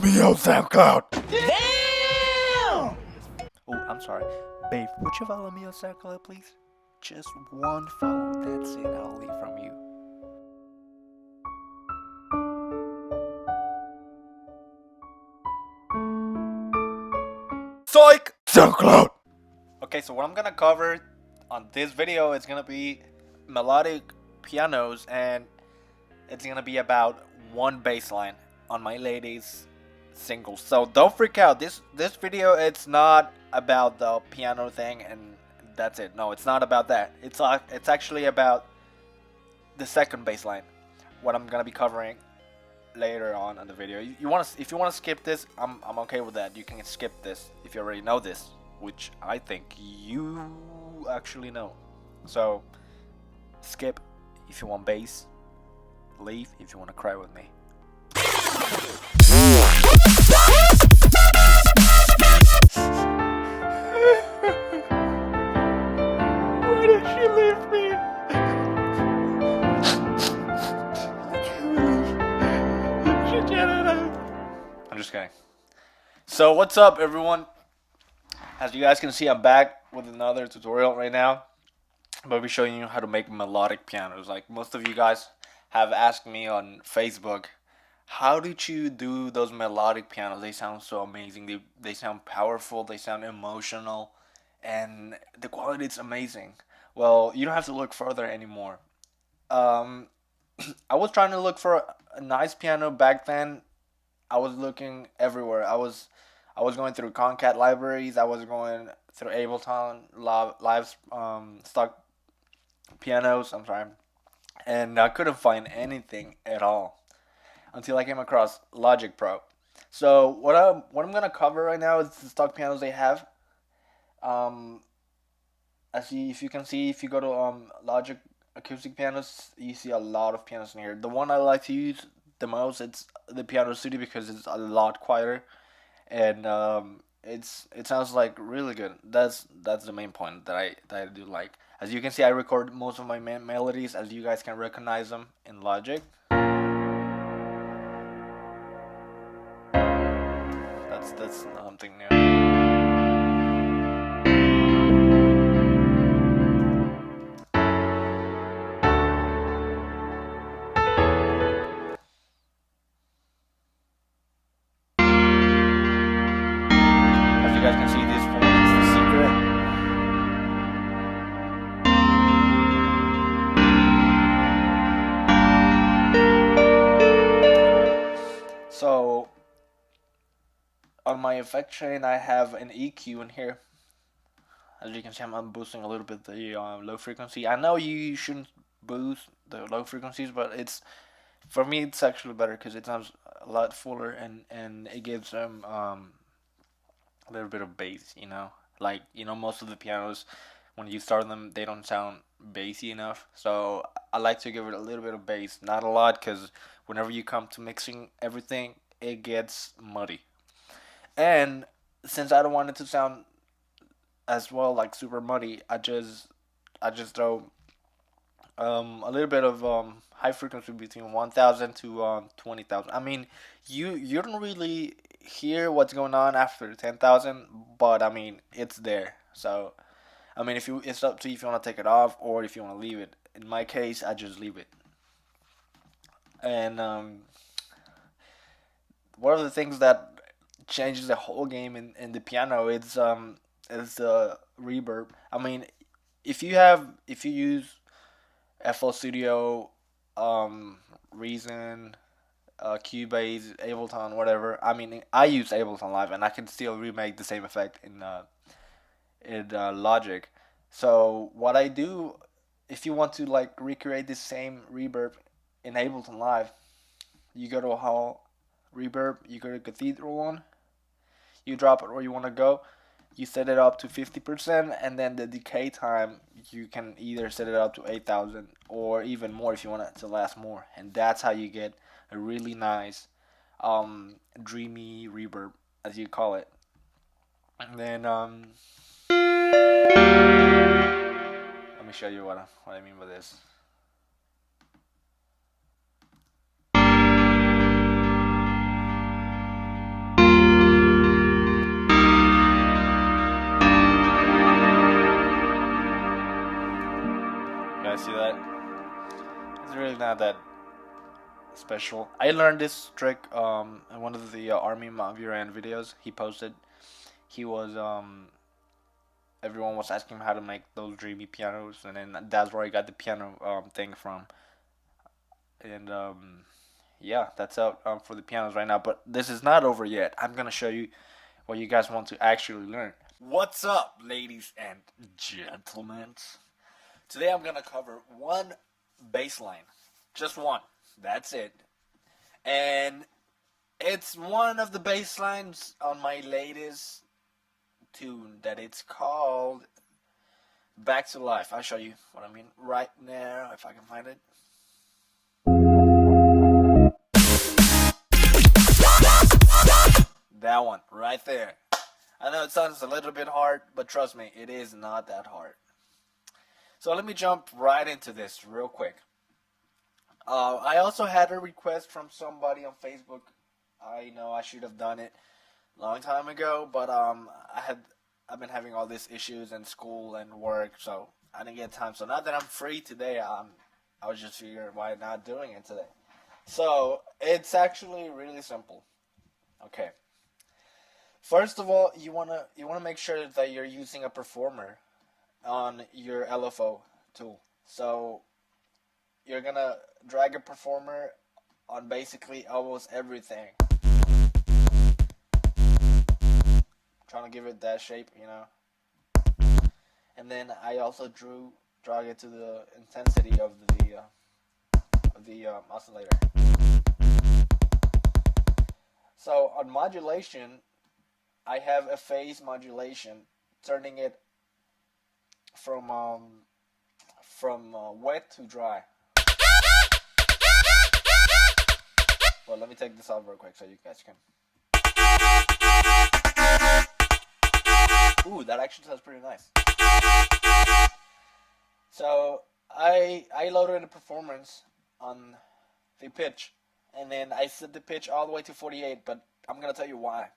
me on SoundCloud. Damn! Oh, I'm sorry. Babe, would you follow me on SoundCloud, please? Just one follow, that's it, I'll leave from you. Psych! SoundCloud! Okay, so what I'm gonna cover on this video is gonna be melodic pianos, and it's gonna be about one bass line on my latest single. So don't freak out. This video, it's not about the piano thing and that's it. No, it's not about that. It's actually about the second bass line. What I'm gonna be covering later on in the video. If you wanna skip this, I'm okay with that. You can skip this if you already know this, which I think you actually know. So skip if you want bass. Leave if you want to cry with me. Why did she leave me? I'm just kidding. So what's up, everyone? As you guys can see, I'm back with another tutorial right now. I'm going to be showing you how to make melodic pianos. Like most of you guys have asked me on Facebook, how did you do those melodic pianos? They sound so amazing. They sound powerful. They sound emotional, and the quality is amazing. Well, you don't have to look further anymore. I was trying to look for a nice piano back then. I was looking everywhere. I was going through Concat libraries. I was going through Ableton live stock pianos. I'm sorry. And I couldn't find anything at all until I came across Logic Pro. So what I'm gonna cover right now is the stock pianos they have. If you can see, if you go to Logic acoustic pianos, you see a lot of pianos in here. The one I like to use the most, it's the Piano Studio, because it's a lot quieter and it sounds like really good. That's the main point that I do like. As you can see, I record most of my melodies, as you guys can recognize them in Logic. That's something new. As you guys can see, this one is the secret. So on my effect chain, I have an EQ in here. As you can see, I'm boosting a little bit the low frequency. I know you shouldn't boost the low frequencies, but for me it's actually better because it sounds a lot fuller, and it gives them a little bit of bass. Like most of the pianos, when you start them, they don't sound bassy enough. So I like to give it a little bit of bass, not a lot, because whenever you come to mixing everything, it gets muddy. And since I don't want it to sound as well like super muddy, I just throw a little bit of high frequency between 1,000 to 20,000. I mean, you don't really hear what's going on after 10,000, but I mean it's there. So I mean, it's up to you if you want to take it off or if you want to leave it. In my case, I just leave it. And one of the things that changes the whole game in the piano is the reverb. I mean, if you use FL Studio, Reason, Cubase, Ableton, whatever. I mean, I use Ableton Live, and I can still remake the same effect in Logic. So what I do, if you want to like recreate the same reverb in Ableton Live, you go to Hall Reverb, you go to Cathedral one, you drop it where you want to go, you set it up to 50%, and then the decay time, you can either set it up to 8,000 or even more if you want it to last more, and that's how you get a really nice dreamy reverb, as you call it. And then let me show you what I mean by this. see that? It's really not that special. I learned this trick in one of the Army Maviran videos he posted. He was everyone was asking him how to make those dreamy pianos, and then that's where I got the piano thing from. And yeah, that's out for the pianos right now. But this is not over yet. I'm gonna show you what you guys want to actually learn. What's up, ladies and gentlemen? Today I'm gonna cover one bass line, just one. That's it, and it's one of the bass lines on my latest tune that it's called Back to Life. I'll show you what I mean right now if I can find it. That one right there. I know it sounds a little bit hard, but trust me, it is not that hard. So let me jump right into this real quick. I also had a request from somebody on Facebook. I know I should have done it a long time ago, but I've been having all these issues in school and work, so I didn't get time. So now that I'm free today, I was just figuring why not doing it today. So it's actually really simple. Okay. First of all, you wanna make sure that you're using a performer on your LFO tool. So you're gonna drag a performer on basically almost everything. Trying to give it that shape, you know. And then I also drag it to the intensity of the oscillator. So on modulation, I have a phase modulation, turning it from wet to dry. Well, let me take this off real quick so you guys can. Ooh, that actually sounds pretty nice. So I loaded a performance on the pitch, and then I set the pitch all the way to 48. But I'm gonna tell you why.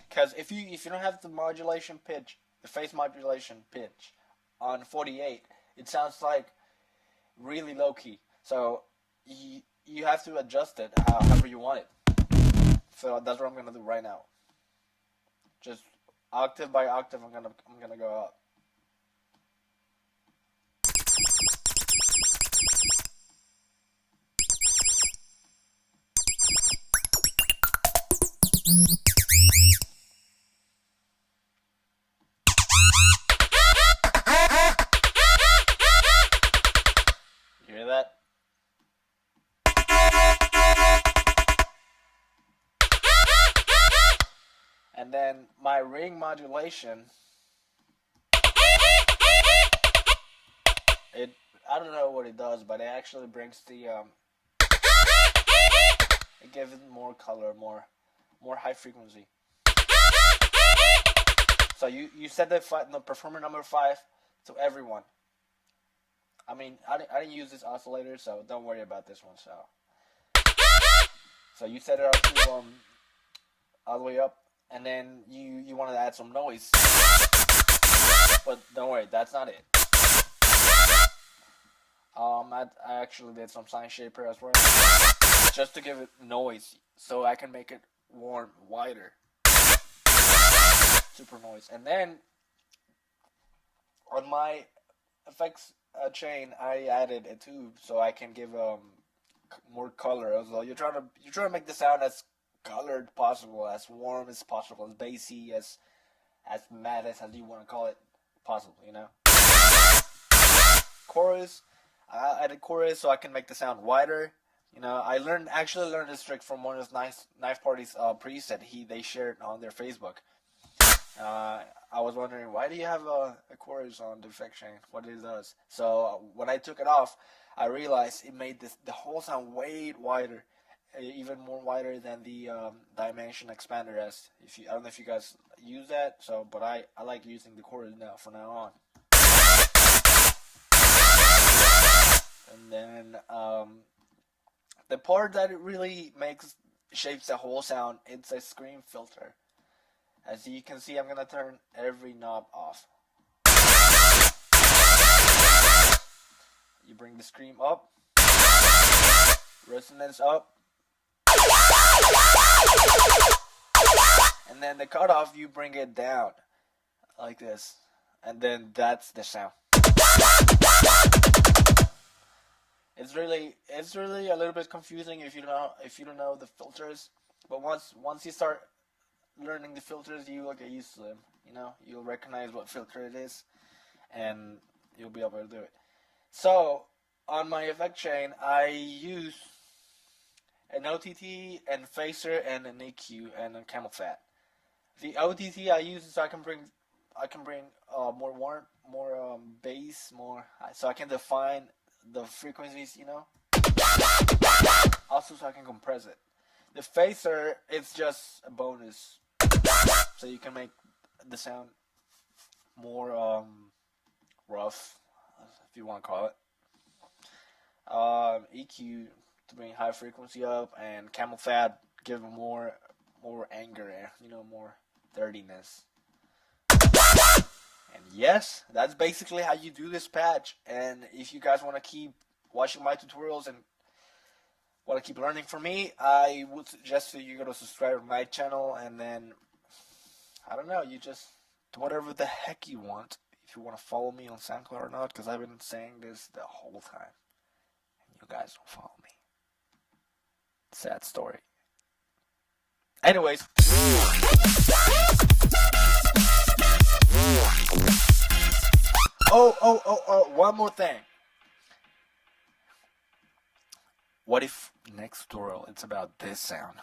Because if you don't have the modulation pitch, the phase modulation pitch on 48, it sounds like really low key. So you have to adjust it however you want it. So that's what I'm gonna do right now. Just octave by octave, I'm gonna go up. You hear that? And then my ring modulation, I don't know what it does, but it actually brings the it gives it more color, more high frequency. So you set the performer number 5 to everyone. I mean, I didn't use this oscillator, so don't worry about this one. So you set it up to all the way up, and then you want to add some noise. But don't worry, that's not it. I actually did some sine shaper as well, just to give it noise, so I can make it warm, wider, super noise. And then on my effects chain, I added a tube so I can give more color as well. You're trying to make the sound as colored possible, as warm as possible, as bassy, as mad as you want to call it possible, you know. Chorus, I added chorus so I can make the sound wider. You know, I actually learned this trick from one of Knife Party's preset they shared on their Facebook. I was wondering, why do you have a chorus on the effect chain? What it does. So when I took it off, I realized it made the whole sound way wider, even more wider than the dimension expander S. I don't know if you guys use that, but I like using the chorus now from now on. And then the part that it really shapes the whole sound, it's a scream filter. As you can see, I'm gonna turn every knob off. you bring the scream up, resonance up, and then the cutoff you bring it down like this, and then that's the sound. It's really a little bit confusing if you don't know the filters, but once you start learning the filters, you will get used to them. You know, you'll recognize what filter it is, and you'll be able to do it. So on my effect chain, I use an OTT and phaser and an EQ and a camel fat. The OTT I use so I can bring more bass, more, so I can define the frequencies, you know. Also, so I can compress it. The phaser, it's just a bonus, so you can make the sound more rough, if you want to call it. EQ to bring high frequency up, and camel fat give more anger, you know, more dirtiness. And yes, that's basically how you do this patch. And if you guys want to keep watching my tutorials and want to keep learning from me, I would suggest that you go to subscribe to my channel, and then, I don't know, you just do whatever the heck you want. If you want to follow me on SoundCloud or not, because I've been saying this the whole time, and you guys don't follow me. Sad story. Anyways. Oh, one more thing. What if next tutorial it's about this sound?